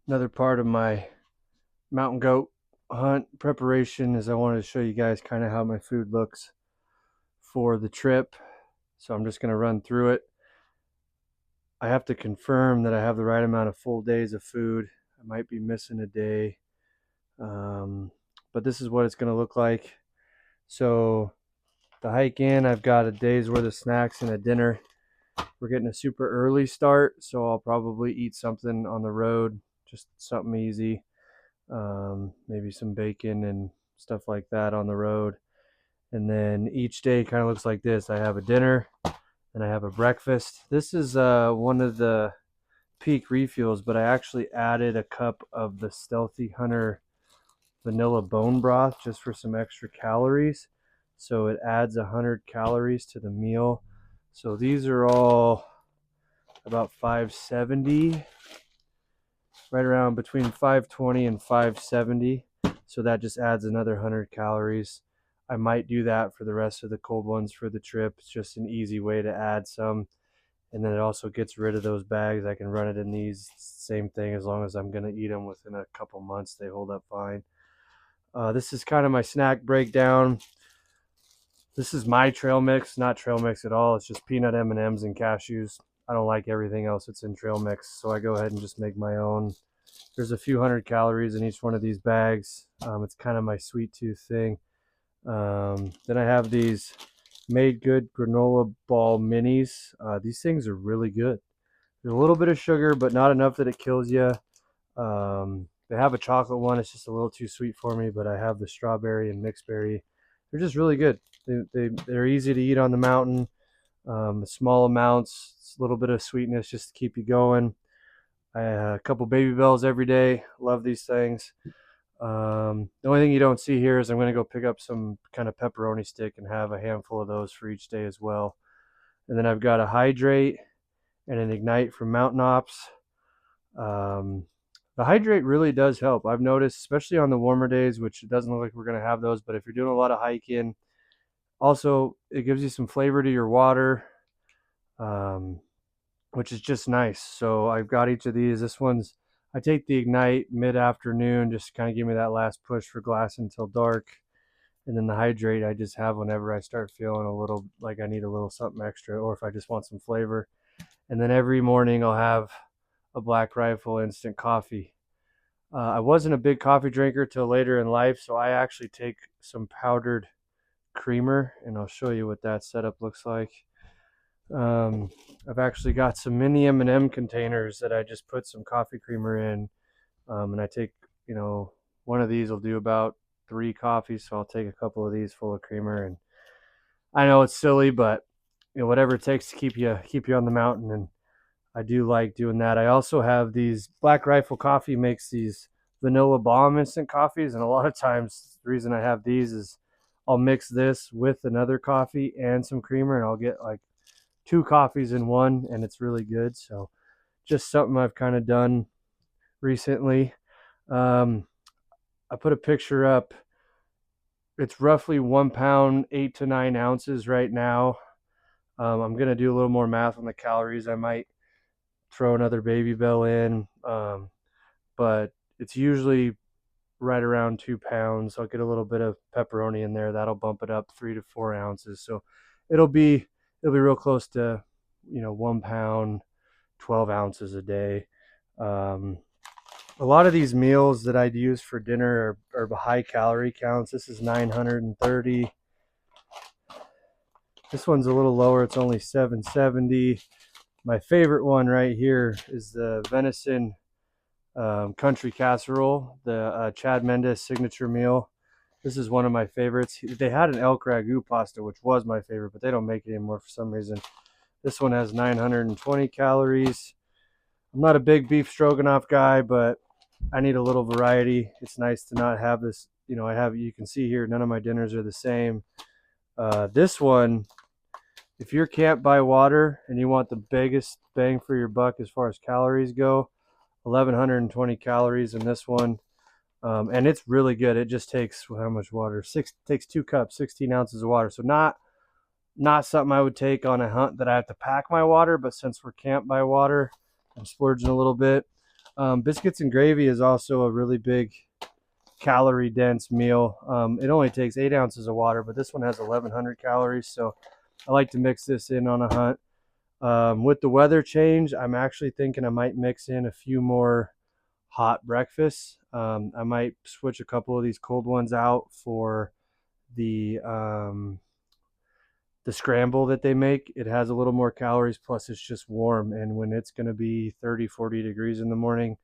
Another part of my mountain goat hunt preparation is I wanted to show you guys kind of how my food looks for the trip. So I'm just going to run through it. I have to confirm that I have the right amount of full days of food. I might be missing a day, um, but this is what it's going to look like. So the hike in, I've got a day's worth of snacks and a dinner. We're getting a super early start, so I'll probably eat something on the road, just something easy. Maybe some bacon and stuff like that on the road. And then each day kind of looks like this. I have a dinner and I have a breakfast. This is one of the peak refuels, but I actually added a cup of the Stealthy Hunter vanilla bone broth just for some extra calories. So it adds 100 calories to the meal. So these are all about 570, right around between 520 and 570. So that just adds another 100 calories. I might do that for the rest of the cold ones for the trip. It's just an easy way to add some. And then it also gets rid of those bags. I can run it in these, same thing, as long as I'm going to eat them within a couple months. They hold up fine. This is kind of my snack breakdown. This is my trail mix, not trail mix at all. It's just peanut M&Ms and cashews. I don't like everything else that's in trail mix, so I go ahead and just make my own. There's a few hundred calories in each one of these bags. It's kind of my sweet tooth thing. Then I have these Made Good granola ball minis. These things are really good. There's a little bit of sugar, but not enough that it kills you. They have a chocolate one. It's just a little too sweet for me, but I have the strawberry and mixed berry. They're just really good. They're easy to eat on the mountain. Small amounts, a little bit of sweetness just to keep you going. I a couple Baby Bells every day. Love these things. The only thing you don't see here is I'm going to go pick up some kind of pepperoni stick and have a handful of those for each day as well. And then I've got a Hydrate and an Ignite from Mountain Ops. Um, the Hydrate really does help. I've noticed, especially on the warmer days, which it doesn't look like we're going to have those, but if you're doing a lot of hiking, also it gives you some flavor to your water, um, which is just nice. So I've got each of these. This one's, I take the Ignite mid-afternoon, just to kind of give me that last push for glass until dark. And then the Hydrate I just have whenever I start feeling a little like I need a little something extra, or if I just want some flavor. And then every morning I'll have a Black Rifle instant coffee. I wasn't a big coffee drinker till later in life, so I actually take some powdered creamer, and I'll show you what that setup looks like. I've actually got some mini M&M containers that I just put some coffee creamer in, and I take, you know, one of these will do about 3 coffees, so I'll take a couple of these full of creamer. And I know it's silly, but whatever it takes to keep you on the mountain, and I do like doing that. I also have these Black Rifle Coffee makes these vanilla bomb instant coffees, and a lot of times the reason I have these is I'll mix this with another coffee and some creamer, and I'll get like 2 coffees in one, and it's really good. So just something I've kind of done recently. Um, I put a picture up. It's roughly 1 pound, 8 to 9 ounces right now. I'm gonna do a little more math on the calories. I might throw another Baby Bell in, but it's usually right around 2 pounds. I'll get a little bit of pepperoni in there. That'll bump it up 3 to 4 ounces. So it'll be real close to 1 pound, 12 ounces a day. Um, a lot of these meals that I'd use for dinner are high calorie counts. This is 930. This one's a little lower. It's only 770. My favorite one right here is the venison country casserole, the Chad Mendes signature meal. This is one of my favorites. They had an elk ragu pasta, which was my favorite, but they don't make it anymore for some reason. This one has 920 calories. I'm not a big beef stroganoff guy, but I need a little variety. It's nice to not have this. You can see here, none of my dinners are the same. This one, if you're camped by water and you want the biggest bang for your buck as far as calories go, 1,120 calories in this one. And it's really good. It just takes how much water? Takes 2 cups, 16 ounces of water. So not something I would take on a hunt that I have to pack my water, but since we're camped by water, I'm splurging a little bit. Biscuits and gravy is also a really big calorie dense meal. It only takes 8 ounces of water, but this one has 1,100 calories. So I like to mix this in on a hunt. With the weather change, I'm actually thinking I might mix in a few more hot breakfasts. I might switch a couple of these cold ones out for the scramble that they make. It has a little more calories, plus it's just warm. And when it's going to be 30, 40 degrees in the morning,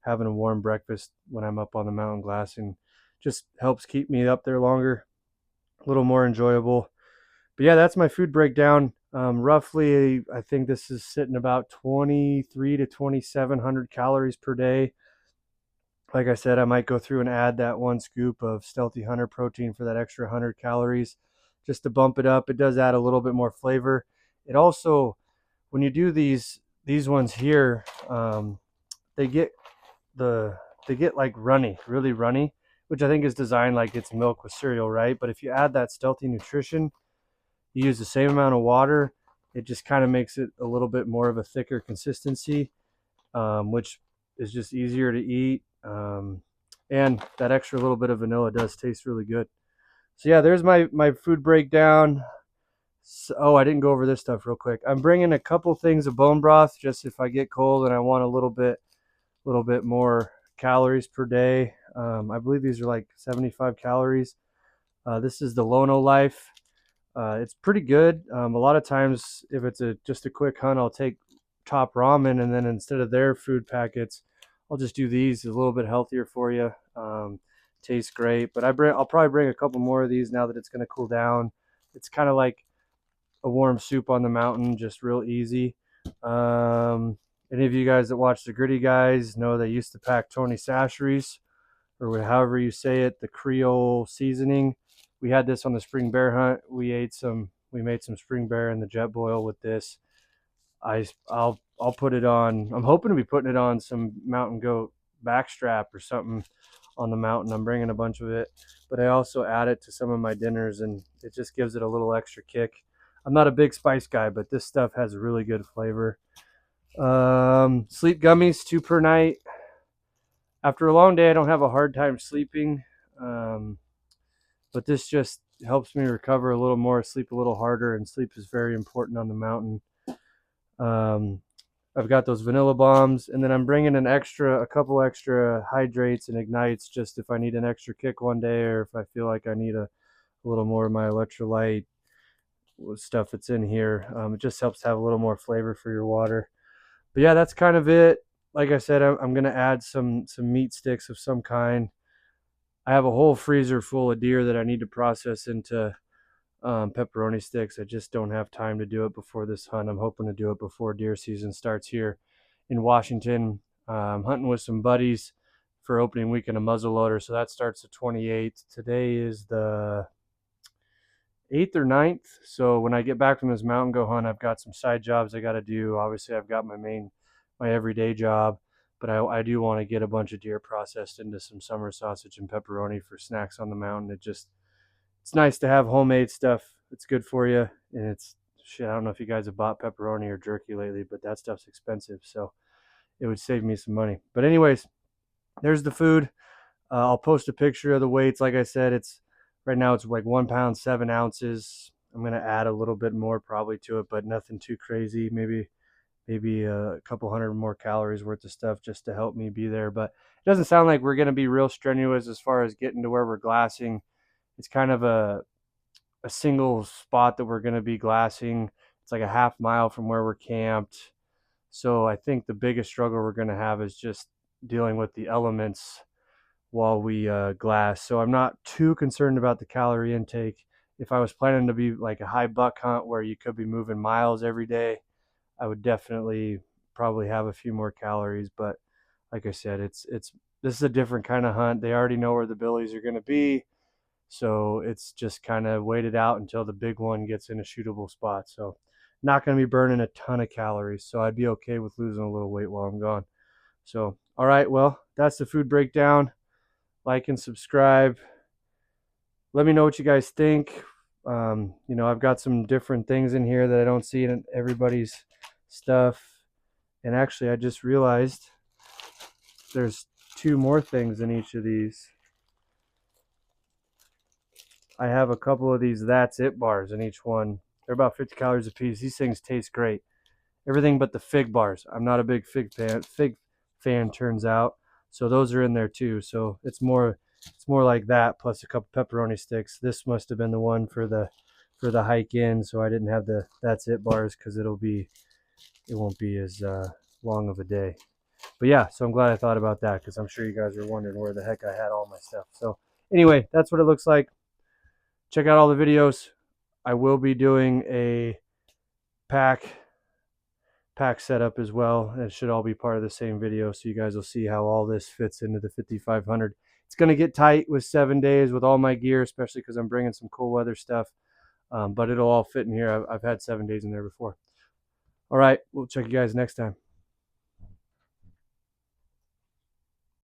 having a warm breakfast when I'm up on the mountain glassing just helps keep me up there longer, a little more enjoyable. But yeah, that's my food breakdown. Roughly, I think this is sitting about 23 to 2,700 calories per day. Like I said, I might go through and add that 1 scoop of Stealthy Hunter protein for that extra 100 calories just to bump it up. It does add a little bit more flavor. It also, when you do these ones here, they get like runny, really runny, which I think is designed like it's milk with cereal, right? But if you add that Stealthy Nutrition, you use the same amount of water, it just kind of makes it a little bit more of a thicker consistency, which is just easier to eat. And that extra little bit of vanilla does taste really good. So yeah, there's my food breakdown. So, oh, I didn't go over this stuff real quick. I'm bringing a couple things of bone broth just if I get cold and I want a little bit more calories per day. I believe these are like 75 calories. This is the Lono Life. It's pretty good. A lot of times, if it's just a quick hunt, I'll take Top Ramen, and then instead of their food packets, I'll just do these. It's a little bit healthier for you. Tastes great, but I'll probably bring a couple more of these now that it's going to cool down. It's kind of like a warm soup on the mountain, just real easy. Any of you guys that watch the Gritty Guys know they used to pack Tony Chachere's, or however you say it, the Creole seasoning. We had this on the spring bear hunt. We made some spring bear in the jet boil with this. I'll put it on. I'm hoping to be putting it on some mountain goat backstrap or something on the mountain. I'm bringing a bunch of it, but I also add it to some of my dinners, and it just gives it a little extra kick. I'm not a big spice guy, but this stuff has really good flavor. Sleep gummies, 2 per night. After a long day, I don't have a hard time sleeping, but this just helps me recover a little more, sleep a little harder, and sleep is very important on the mountain. I've got those vanilla bombs, and then I'm bringing a couple extra hydrates and ignites just if I need an extra kick one day, or if I feel like I need a little more of my electrolyte stuff that's in here. It just helps have a little more flavor for your water. But yeah, that's kind of it. Like I said, I'm gonna add some meat sticks of some kind. I have a whole freezer full of deer that I need to process into pepperoni sticks. I just don't have time to do it before this hunt. I'm hoping to do it before deer season starts here in Washington. Hunting with some buddies for opening weekend of muzzleloader, so that starts the 28th. Today is the 8th or 9th. So when I get back from this mountain goat hunt, I've got some side jobs I got to do. Obviously, I've got my everyday job, but I do want to get a bunch of deer processed into some summer sausage and pepperoni for snacks on the mountain. It's nice to have homemade stuff. It's good for you, and it's shit. I don't know if you guys have bought pepperoni or jerky lately, but that stuff's expensive, so it would save me some money. But anyways, there's the food. I'll post a picture of the weights. Like I said, it's right now it's like 1 pound 7 ounces. I'm gonna add a little bit more probably to it, but nothing too crazy. Maybe a couple hundred more calories worth of stuff just to help me be there. But it doesn't sound like we're gonna be real strenuous as far as getting to where we're glassing. It's kind of a single spot that we're gonna be glassing. It's like a half mile from where we're camped. So I think the biggest struggle we're gonna have is just dealing with the elements while we glass. So I'm not too concerned about the calorie intake. If I was planning to be like a high buck hunt where you could be moving miles every day, I would definitely probably have a few more calories. But like I said, this is a different kind of hunt. They already know where the billies are going to be, so it's just kind of waited out until the big one gets in a shootable spot. So not going to be burning a ton of calories. So I'd be okay with losing a little weight while I'm gone. So all right, well, that's the food breakdown. Like and subscribe. Let me know what you guys think. I've got some different things in here that I don't see in everybody's stuff. And actually, I just realized there's 2 more things in each of these. I have a couple of these That's It bars in each one. They're about 50 calories a piece. These things taste great. Everything but the fig bars. I'm not a big fig fan turns out. So those are in there too. So it's more like that plus a couple pepperoni sticks. This must have been the one for the hike in, so I didn't have the That's It bars because it won't be as long of a day. But yeah, so I'm glad I thought about that because I'm sure you guys are wondering where the heck I had all my stuff. So anyway, that's what it looks like. Check out all the videos. I will be doing a pack setup as well. It should all be part of the same video, so you guys will see how all this fits into the 5500. It's going to get tight with 7 days with all my gear, especially because I'm bringing some cool weather stuff. But it'll all fit in here. I've had 7 days in there before. All right, we'll check you guys next time.